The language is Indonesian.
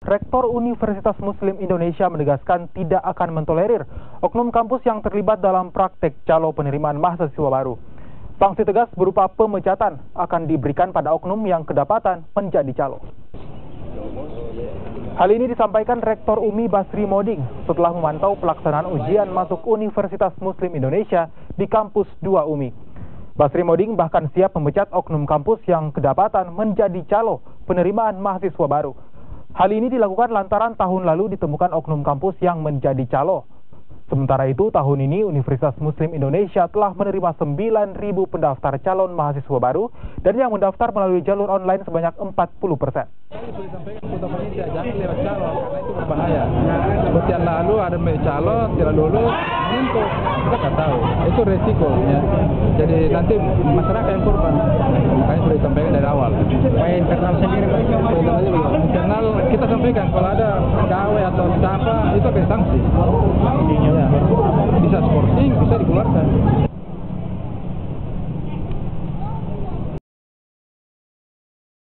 Rektor Universitas Muslim Indonesia menegaskan tidak akan mentolerir oknum kampus yang terlibat dalam praktek calo penerimaan mahasiswa baru. Sanksi tegas berupa pemecatan akan diberikan pada oknum yang kedapatan menjadi calo. Hal ini disampaikan Rektor UMI Basri Moding setelah memantau pelaksanaan ujian masuk Universitas Muslim Indonesia di kampus 2 UMI. Basri Moding bahkan siap memecat oknum kampus yang kedapatan menjadi calo penerimaan mahasiswa baru. Hal ini dilakukan lantaran tahun lalu ditemukan oknum kampus yang menjadi calo. Sementara itu, tahun ini Universitas Muslim Indonesia telah menerima 9.000 pendaftar calon mahasiswa baru dan yang mendaftar melalui jalur online sebanyak 40%. Jangan lewat calo, karena itu berbahaya. Seperti yang lalu ada calo, tidak lulus, menumpuk, kita nggak tahu. Itu resikonya. Jadi nanti masyarakat yang korban. Makanya sudah disampaikan dari awal. Internal sendiri, internal kita sampaikan kalau ada pegawai atau siapa itu akan sanksi.